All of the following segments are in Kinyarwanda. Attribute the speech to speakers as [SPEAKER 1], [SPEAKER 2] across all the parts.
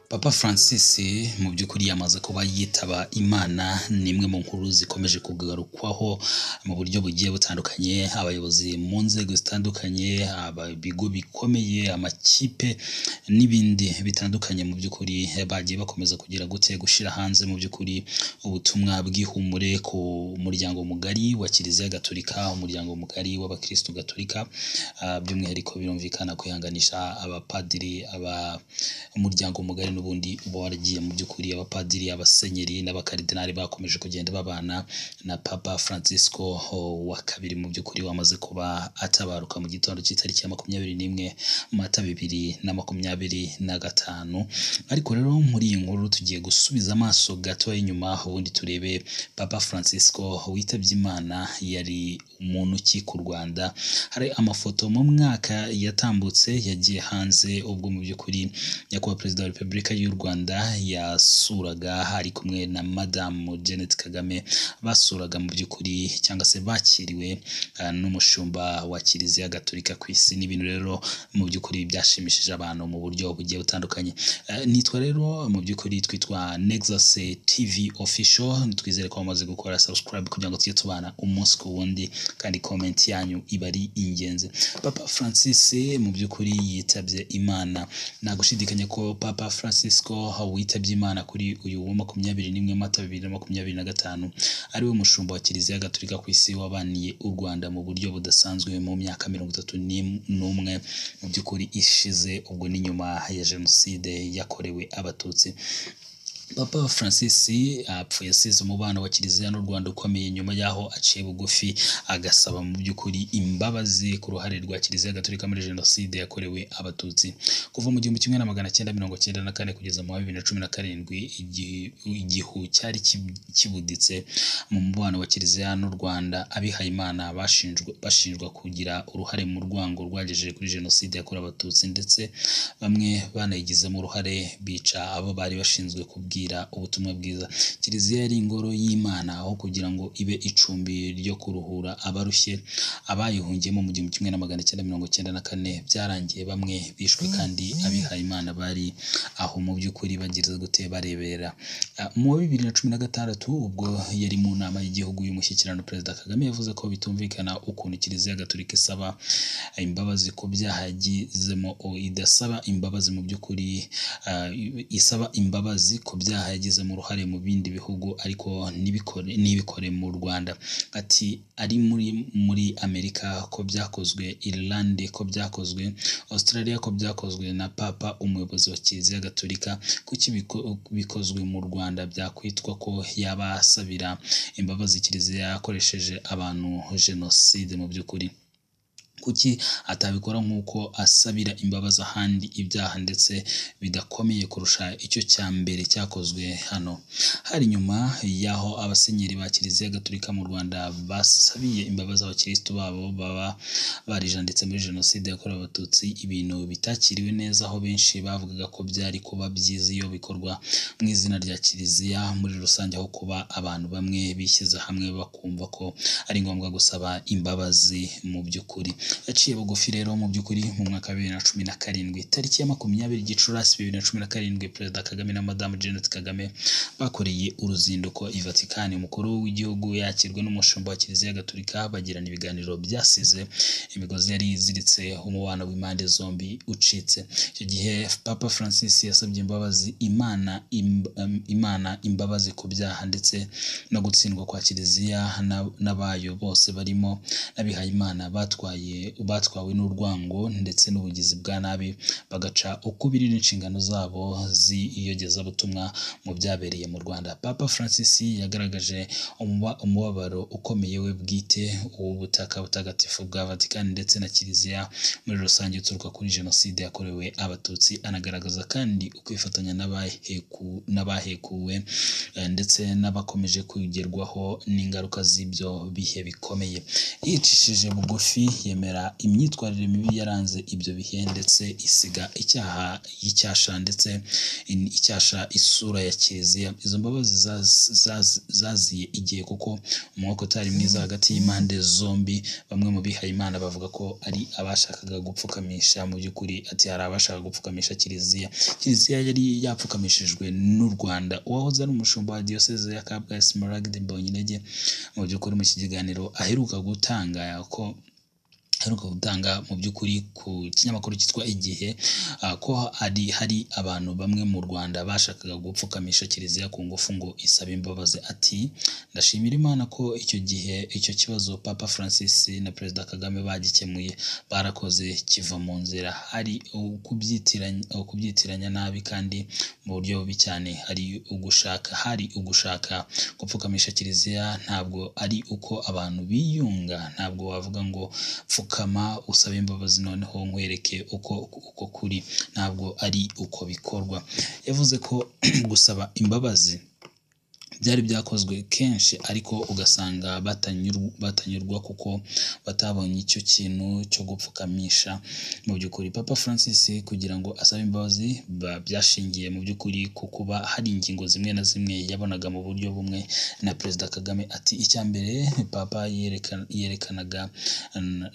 [SPEAKER 1] Papa Francis mu by'ukuri yamaze kuba yitaba Imana, ni imwe mu nkuru zikomeje kugarukwaho mu buryo bugiye butandukanye, abayobozi mu nzego zitandukanye, ibigo bikomeye, amakipe n'ibindi bitandukanye mu by'ukuri bagiye bakomeza kugira gushyira hanze mu by'ukuri ubutumwa bw'ihumure ku muryango mugari wa Kiliziya Gatolika, umuryango mugari w'abakristo Gatolika, by'umwihariko birumvikana kwihanganisha abapadiri, umuryango mugari n'ubundi uba waragiye mu by'ukuri, abapadiri, abasenyeri n'abakaridinali bakomeje kugenda babana na Papa Francisco wa kabiri mu by'ukuri wamaze kuba atabaruka mu gitondo cy'itariki ya 21 Mata 2025. Ariko rero muri iyi nkuru tugiye gusubiza amaso gato inyuma, ubundi turebe Papa Francisco witabye Imana yari umuntu ki ku Rwanda. Hari amafoto mu mwaka yatambutse yagiye hanze, ubwo mu by'ukuri nyakubahwa Perezida wa Repubulika y'u Rwanda yasuraga ari kumwe na Madamu Jeannette Kagame, basuraga mu by'ukuri cyangwa se bakiriwe n'umushumba wa Kiliziya Gatolika ku isi. N'ibintu rero mu by'ukuri byashimishije abantu mu buryo bugiye butandukanye. Nitwa rero mu by'ukuri twitwa Nexus TV Official, twizere ko bamaze gukora subscribe kugira ngo tujye tubana umunsi ku wundi, kandi comment yanyu iba ari ingenzi. Papa Francis mu by'ukuri yitabye Imana. Nta gushidikanya ko Papa Francisco witabye Imana kuri uyu wa 21 Mata 2025 ari we mushumba wa Kiliziya Gatolika ku isi wabaniye u Rwanda mu buryo budasanzwe mu myaka 31 mu by'ukuri ishize, ubwo ni nyuma ya Jenoside yakorewe Abatutsi. Papa Francis apfuye asize umubano wa Kiliziya n'u Rwanda ukomeye, nyuma yaho aciye bugufi agasaba mu by'ukuri imbabazi ku ruhare rwa Kiliziya Gatolika muri Jenoside yakorewe Abatutsi. Kuva mu 1994 kugeza mu 2017, igihu cyari kibuditse mu mubano wa Kiliziya n'u Rwanda. Abihaye Imana bashinjwa kugira uruhare mu rwango rwagejeje kuri Jenoside yakorewe Abatutsi, ndetse bamwe banayigizemo uruhare, bica abo bari bashinzwe kubwira ubutumwa bwiza. Kiliziya yari ingoro y'Imana, aho kugira ngo ibe icumbi ryo kuruhura abarushye. Abayihungiyemo mu 1994 byarangiye bamwe bishwe, kandi abihaye Imana bari aho mu by'ukuri bagiriza gute barebera. Mu 2016 ubwo yari mu nama y'igihugu y'umushyikirano, Perezida Kagame yavuze ko bitumvikana ukuntu Kiliziya Gatolika isaba imbabazi ku byaha yagizemo, idasaba imbabazi mu by'ukuri, isaba imbabazi ku byaha yagizemo uruhare mu bindi bihugu ariko nibikore mu Rwanda. Ati ari muri Amerika ko byakozwe, Ireland ko byakozwe, Australia ko byakozwe na Papa umuyobozi wa Kiliziya Gatolika, kuki bikozwe mu Rwanda byakwitwa ko yabasabira imbabazi Kiliziya yakoresheje abantu Jenoside? Mu by'ukuri kuki atabikora nk'uko asabira imbabazi ahandi ibyaha ndetse bidakomeye kurusha icyo cya mbere cyakozwe hano? Hari nyuma y'aho abasenyeri ba Kiliziya Gatolika mu Rwanda basabiye imbabazi abakristo babo baba barijanditse muri Jenoside yakorewe Abatutsi, ibintu bitakiriwe neza, aho benshi bavugaga ko byari kuba byiza iyo bikorwa mu izina rya Kiliziya muri rusange, aho kuba abantu bamwe bishyize hamwe bakumva ko ari ngombwa gusaba imbabazi. Mu by'ukuri yaciye bugufi rero mu by'ukuri mu mwaka wa 2017 tariki ya 20 Gicurasi 2017, Perezida Kagame na Madamu Jeannette Kagame bakoreye uruzinduko i Vatican. Umukuru w'igihugu yakirwa n'umushumba wa Kiliziya Gatolika, bagirana ibiganiro byasize imigozi yari iziritse umubano w'impande zombi ucitse. Icyo gihe Papa Francis yasabye imbabazi Imana imbabazi ku byaha ndetse no gutsindwa kwa Kiliziya n'abayo bose, barimo n'abihaye Imana batwawe n'urwango ndetse n'ubugizi bwa nabi, bagaca ukubiri n'inshingano zabo z'iyogezabutumwa mu byabereye mu Rwanda. Papa Francis yagaragaje umubabaro ukomeye we bwite w'ubutaka butagatifu bwa Vatican ndetse na Kiliziya muri rusange uturuka kuri Jenoside yakorewe Abatutsi, anagaragaza kandi ukwifatanya n'abahekuwe ndetse n'abakomeje kugerwaho n'ingaruka z'ibyo bihe bikomeye. Yicishije bugufi yemera kwemera imyitwarire mibi yaranze ibyo bihe ndetse isiga icyaha y'icyasha ndetse icyasha isura ya kiliziya. Izo mbabazi zaziye igihe kuko umwuka utari mwiza hagati y'impande zombi. Bamwe mu bihaye Imana bavuga ko ari abashakaga gupfukamisha, mu by'ukuri ati hari abashaka gupfukamisha kiliziya. Kiliziya yari yapfukamishijwe n'u Rwanda. Uwahoze ari umushumba wa diyoseze ya Kabgayi Smaragde Mbonyintege mu by'ukuri mu kiganiro aheruka gutanga mu by'ukuri ku kinyamakuru cyitwa Igihe, ko hari abantu bamwe mu Rwanda bashakaga gupfukamisha kiliziya ku ngufu ngo isabe imbabazi. Ati ndashimira Imana ko icyo gihe icyo kibazo Papa Francis na Perezida Kagame bagikemuye, barakoze kiva mu nzira. Hari kubyitiranya nabi kandi mu buryo bubi cyane. Hari ugushaka gupfukamisha kiliziya, ntabwo ari uko abantu biyunga. Ntabwo wavuga ngo pfukama usaba imbabazi noneho nkwereke uko kuri, ntabwo ari uko bikorwa. Yavuze ko gusaba imbabazi byari byakozwe kenshi ariko ugasanga batanyurwa kuko batabonye icyo kintu cyo gupfukamisha. Mu by'ukuri Papa Francis kugira ngo asabe imbabazi byashingiye mu by'ukuri ku kuba hari ingingo zimwe na zimwe yabonaga mu buryo bumwe na Perezida Kagame. Ati icya mbere Papa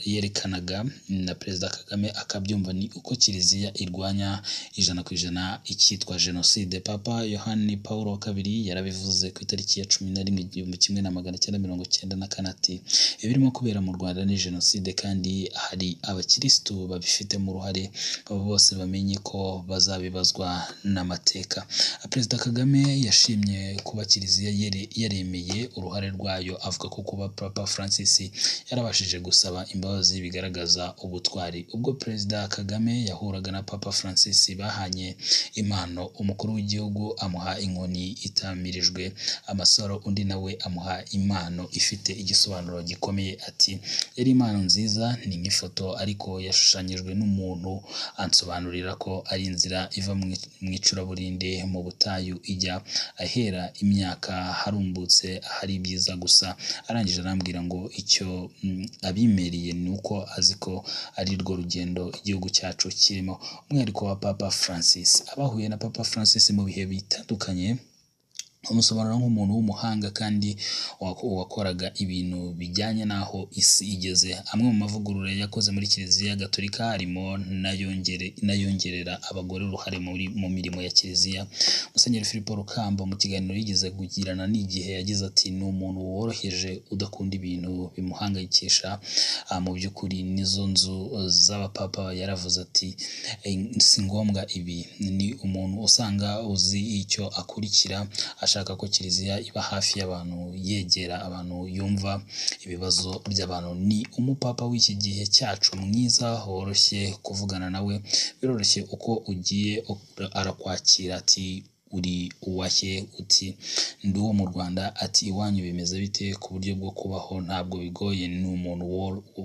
[SPEAKER 1] yerekanaga na Perezida Kagame akabyumva ni uko kiliziya irwanya 100% icyitwa jenoside. Papa Yohani Paulo wa kabiri yarabivuze ku itariki ya 11/1994 ati ibirimo kubera mu Rwanda ni jenoside kandi hari abakirisitu babifitemo uruhare, abo bose bamenye ko bazabibazwa n'amateka. Perezida Kagame yashimye kuba kiliziya yaremeye uruhare rwayo, avuga ko kuba Papa Francis yarabashije gusaba imbabazi bigaragaza ubutwari. Ubwo Perezida Kagame yahuraga na Papa Francis bahanye impano, umukuru w'igihugu amuha inkoni itamirijwe amasaro, undi nawe amuha impano ifite igisobanuro gikomeye. Ati yari impano nziza, ni nk'ifoto ariko yashushanyijwe n'umuntu ansobanurira ko ari inzira iva mu icuraburindi mu butayu ijya ahera imyaka harumbutse ahari byiza gusa. Arangije arambwira ngo icyo abimereye ni uko azi ko ari rwo rugendo igihugu cyacu kirimo. Umwihariko wa Papa Francis. Abahuye na Papa Francis mu bihe bitandukanye umusobanura nk'umuntu w'umuhanga kandi wakoraga ibintu bijyanye n'aho isi igeze. Amwe mu mavugurura yakoze muri Kiliziya Gatolika harimo n'ayongerera abagore uruhare mu mirimo ya Kiliziya. Musenyeri Filipo Rukamba mu kiganiro yigeze kugirana n'Igihe yagize ati ni umuntu woroheje udakunda ibintu bimuhangayikisha. Mu by'ukuri nizo nzu z'abapapa yaravuze ati si ngombwa ibi. Ni umuntu usanga uzi icyo akurikira, ashaka ko Kiliziya iba hafi y'abantu, yegera abantu, yumva ibibazo by'abantu. Ni umupapa w'iki gihe cyacu mwiza, woroshye kuvugana nawe, biroroshye uko ugiye arakwakira. Ati uri uwashye, uti ndi uwo mu Rwanda, ati iwanyu bimeze bite, ku buryo bwo kubaho ntabwo bigoye. Ni umuntu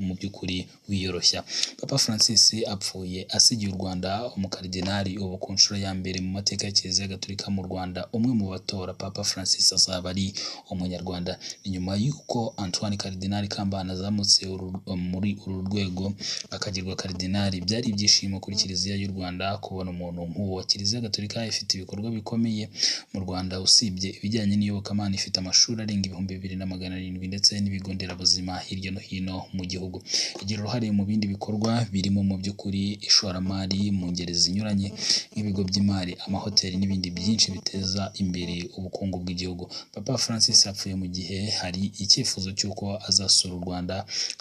[SPEAKER 1] mu by'ukuri wiyoroshya. Papa Francis apfuye asigiye u Rwanda umukaridinali ubu ku nshuro ya mbere mu mateka ya Kiliziya Gatolika mu Rwanda. Umwe mu batora Papa Francis azaba ari umunyarwanda. Inyuma y'uko Antoine Karidinali Kambanda azamutse muri uru rwego akagirwa karidinali, byari ibyishimo kuri Kiliziya y'u Rwanda kubona umuntu nk'uwo. Kiliziya Gatolika ifite ibikorwa bikomeye mu Rwanda, usibye ibijyanye n'iyobokamana ifite amashuri arenga 2700 ndetse n'ibigo nderabuzima hirya no hino mu gihugu. Igira uruhare mu bindi bikorwa birimo mu by'ukuri ishoramari mu ngeri zinyuranye nk'ibigo by'imari, amahoteli n'ibindi byinshi biteza imbere ubukungu bw'igihugu. Papa Francis apfuye mu gihe hari icyifuzo cy'uko azasura u Rwanda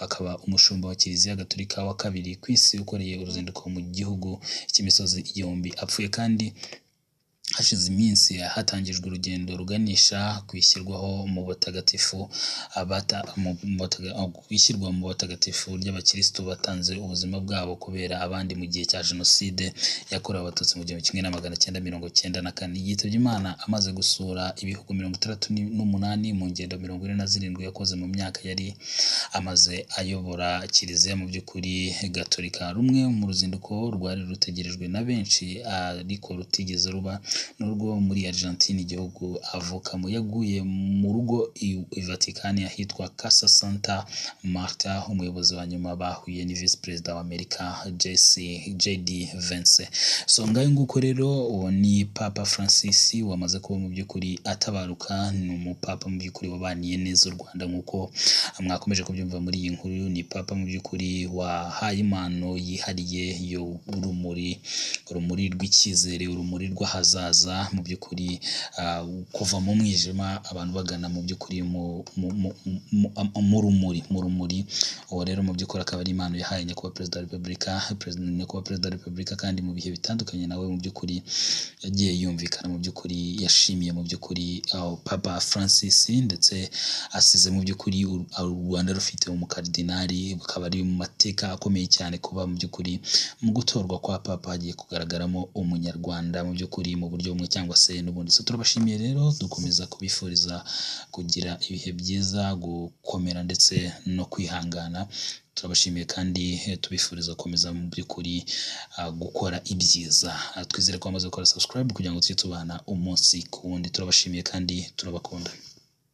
[SPEAKER 1] akaba umushumba wa Kiliziya Gatolika wa kabiri ku isi ukoreye uruzinduko mu gihugu cy'imisozi igihumbi. Apfuye kandi hashize iminsi hatangijwe urugendo ruganisha kwishyirwaho mu butagatifu kwishyirwa mu butagatifu ry'abakirisitu batanze ubuzima bwabo kubera abandi mu gihe cya jenoside yakorewe abatutsi mu 1994. Yitabye Imana amaze gusura ibihugu 68 mu ngendo 47 yakoze mu myaka yari amaze ayobora Kiliziya mu by'ukuri Gatolika. Rumwe mu ruzinduko rwari rutegerejwe na benshi ariko rutigeze ruba n'urwo muri Argentine igihugu avukamo. Yaguye mu rugo i Vatican ahitwa Casa Santa Marta. Umuyobozi wa nyuma bahuye ni Visi Perezida wa Amerika JD Vance. So ngayo nguko rero uwo ni Papa Francis wamaze kuba mu by'ukuri atabaruka. Ni umupapa mu by'ukuri wabaniye neza u Rwanda nk'uko mwakomeje kubyumva muri iyi nkuru. Ni papa mu by'ukuri wahaye impano yihariye y'urumuri rw'icyizere, urumuri rw'ahazaza mu by'ukuri, kuva mu mwijima abantu bagana mu by'ukuri mu rumuri. Uwo rero mu by'ukuri akaba ari impano yahaye nyakubahwa Perezida wa Repubulika, kandi mu bihe bitandukanye nawe mu by'ukuri yagiye yumvikana mu by'ukuri, yashimiye mu by'ukuri Papa Francis, ndetse asize mu by'ukuri u Rwanda rufite umukardinali. Bukaba ari mu mateka akomeye cyane kuba mu by'ukuri mu gutorwa kwa papa hagiye kugaragaramo umunyarwanda mu by'ukuri mu buryo bumwe cyangwa se n'ubundi. So turabashimiye rero, dukomeza kubifuriza kugira ibihe byiza, gukomera ndetse no kwihangana. Turabashimiye kandi tubifuriza gukomeza mu by'ukuri gukora ibyiza. Twizere ko bamaze gukora subscribe kugira ngo tujye tubana umunsi ku wundi. Turabashimiye kandi turabakunda.